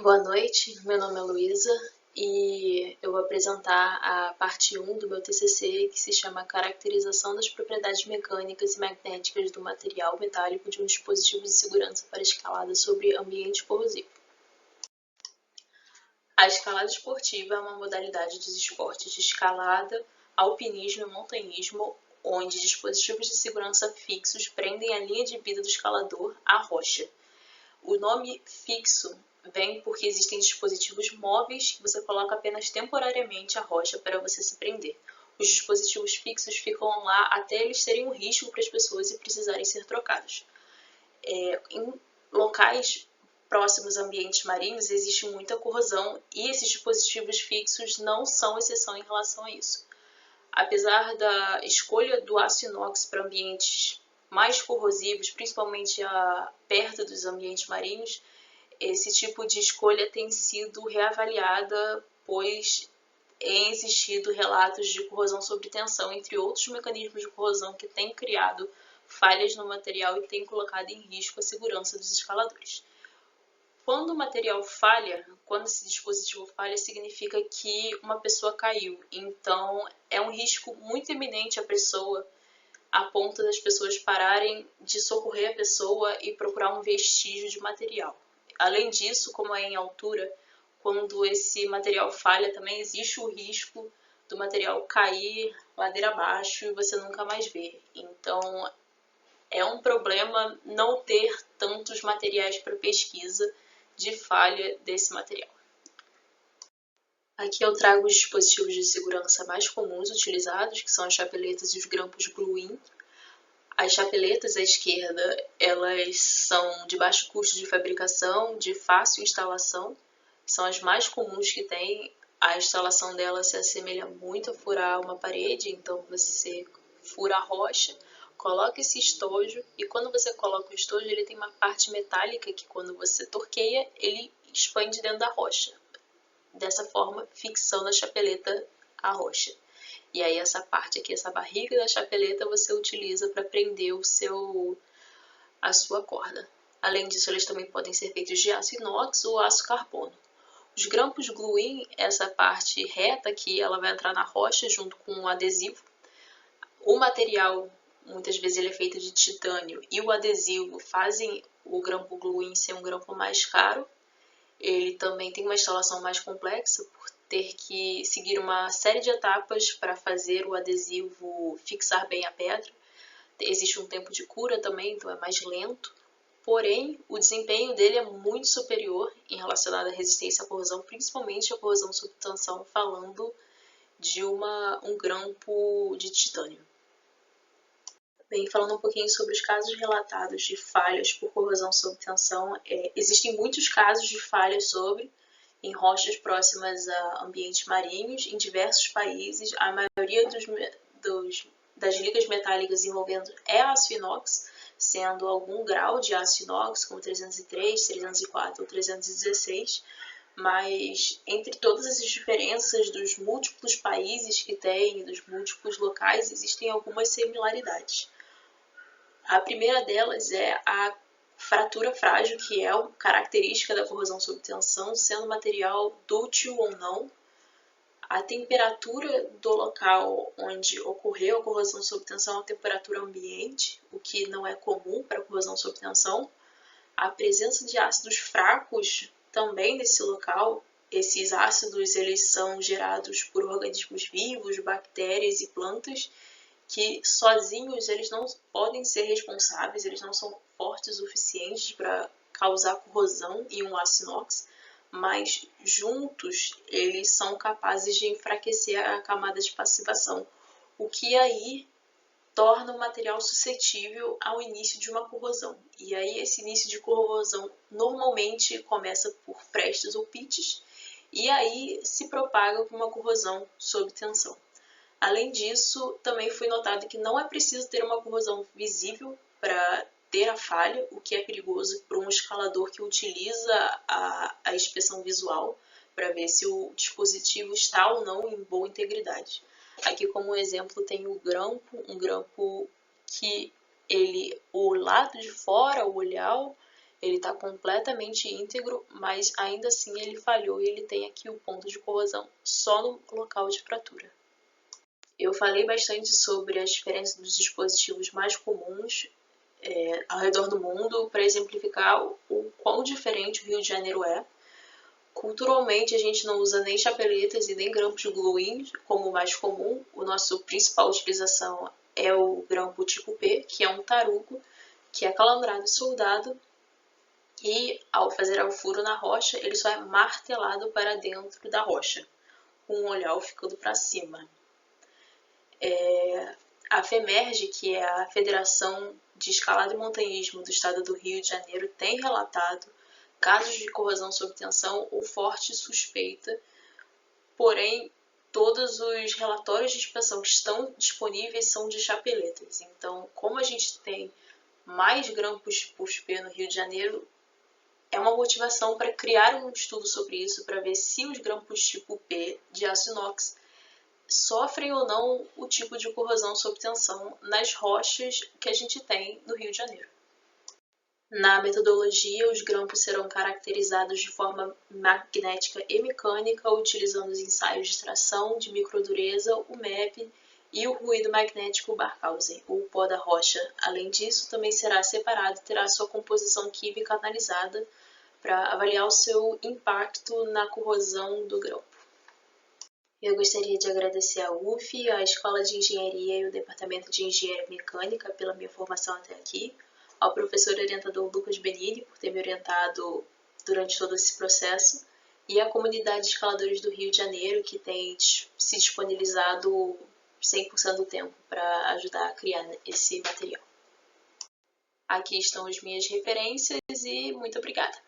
Boa noite, meu nome é Luísa e eu vou apresentar a parte 1 do meu TCC, que se chama Caracterização das propriedades mecânicas e magnéticas do material metálico de um dispositivo de segurança para escalada sobre ambiente corrosivo. A escalada esportiva é uma modalidade dos esportes de escalada, alpinismo e montanhismo, onde dispositivos de segurança fixos prendem a linha de vida do escalador à rocha. O nome fixo vem porque existem dispositivos móveis que você coloca apenas temporariamente a rocha para você se prender. Os dispositivos fixos ficam lá até eles serem um risco para as pessoas e precisarem ser trocados. Em locais próximos a ambientes marinhos existe muita corrosão e esses dispositivos fixos não são exceção em relação a isso. Apesar da escolha do aço inox para ambientes mais corrosivos, principalmente perto dos ambientes marinhos, esse tipo de escolha tem sido reavaliada, pois têm existido relatos de corrosão sob tensão, entre outros mecanismos de corrosão que têm criado falhas no material e têm colocado em risco a segurança dos escaladores. Quando o material falha, quando esse dispositivo falha, significa que uma pessoa caiu. Então, é um risco muito iminente à pessoa, a ponto das pessoas pararem de socorrer a pessoa e procurar um vestígio de material. Além disso, como é em altura, quando esse material falha, também existe o risco do material cair ladeira abaixo e você nunca mais ver. Então, é um problema não ter tantos materiais para pesquisa de falha desse material. Aqui eu trago os dispositivos de segurança mais comuns utilizados, que são as chapeletas e os grampos glue-in. As chapeletas à esquerda, elas são de baixo custo de fabricação, de fácil instalação, são as mais comuns que tem. A instalação delas se assemelha muito a furar uma parede, então você fura a rocha, coloca esse estojo e quando você coloca o estojo ele tem uma parte metálica que quando você torqueia ele expande dentro da rocha, dessa forma fixando a chapeleta à rocha. E aí essa parte aqui, essa barriga da chapeleta você utiliza para prender a sua corda. Além disso, eles também podem ser feitos de aço inox ou aço carbono. Os grampos glue-in, essa parte reta aqui, ela vai entrar na rocha junto com um adesivo. O material, muitas vezes ele é feito de titânio e o adesivo fazem o grampo glue-in ser um grampo mais caro. Ele também tem uma instalação mais complexa por ter que seguir uma série de etapas para fazer o adesivo fixar bem a pedra. Existe um tempo de cura também, então é mais lento. Porém, o desempenho dele é muito superior em relação à resistência à corrosão, principalmente a corrosão sob tensão, falando de um grampo de titânio. Bem, falando um pouquinho sobre os casos relatados de falhas por corrosão sob tensão, existem muitos casos de falhas em rochas próximas a ambientes marinhos em diversos países. A maioria das ligas metálicas envolvendo é aço inox, sendo algum grau de aço inox, como 303, 304 ou 316, mas entre todas essas diferenças dos múltiplos países que tem, dos múltiplos locais, existem algumas similaridades. A primeira delas é a fratura frágil, que é uma característica da corrosão sob tensão, sendo material dúctil ou não. A temperatura do local onde ocorreu a corrosão sob tensão é uma temperatura ambiente, o que não é comum para a corrosão sob tensão. A presença de ácidos fracos também nesse local. Esses ácidos eles são gerados por organismos vivos, bactérias e plantas, que sozinhos eles não podem ser responsáveis, eles não são fortes o suficiente para causar corrosão em um aço inox, mas juntos eles são capazes de enfraquecer a camada de passivação, o que aí torna o material suscetível ao início de uma corrosão. E aí esse início de corrosão normalmente começa por frestas ou pites, e aí se propaga com uma corrosão sob tensão. Além disso, também foi notado que não é preciso ter uma corrosão visível para ter a falha, o que é perigoso para um escalador que utiliza a inspeção visual para ver se o dispositivo está ou não em boa integridade. Aqui como exemplo tem um grampo que o lado de fora, o olhar, Ele está completamente íntegro, mas ainda assim ele falhou e ele tem aqui o ponto de corrosão só no local de fratura. Eu falei bastante sobre as diferenças dos dispositivos mais comuns ao redor do mundo para exemplificar o quão diferente o Rio de Janeiro é. Culturalmente, a gente não usa nem chapeletas e nem grampos de glue-in como o mais comum. A nossa principal utilização é o grampo tipo P, que é um tarugo, que é calambrado e soldado, e ao fazer o furo na rocha, ele só é martelado para dentro da rocha, com o olhar ficando para cima. A FEMERGE, que é a Federação de Escalada e Montanhismo do Estado do Rio de Janeiro, tem relatado casos de corrosão sob tensão ou forte suspeita, porém, todos os relatórios de inspeção que estão disponíveis são de chapeletas. Então, como a gente tem mais grampos tipo P no Rio de Janeiro, é uma motivação para criar um estudo sobre isso, para ver se os grampos tipo P de aço inox sofrem ou não o tipo de corrosão sob tensão nas rochas que a gente tem no Rio de Janeiro. Na metodologia, os grampos serão caracterizados de forma magnética e mecânica, utilizando os ensaios de tração, de microdureza, o MEP e o ruído magnético Barkhausen, o pó da rocha. Além disso, também será separado e terá sua composição química analisada para avaliar o seu impacto na corrosão do grampo. Eu gostaria de agradecer à UF, à Escola de Engenharia e o Departamento de Engenharia Mecânica pela minha formação até aqui, ao professor orientador Lucas Benini por ter me orientado durante todo esse processo, e à comunidade de escaladores do Rio de Janeiro, que tem se disponibilizado 100% do tempo para ajudar a criar esse material. Aqui estão as minhas referências e muito obrigada!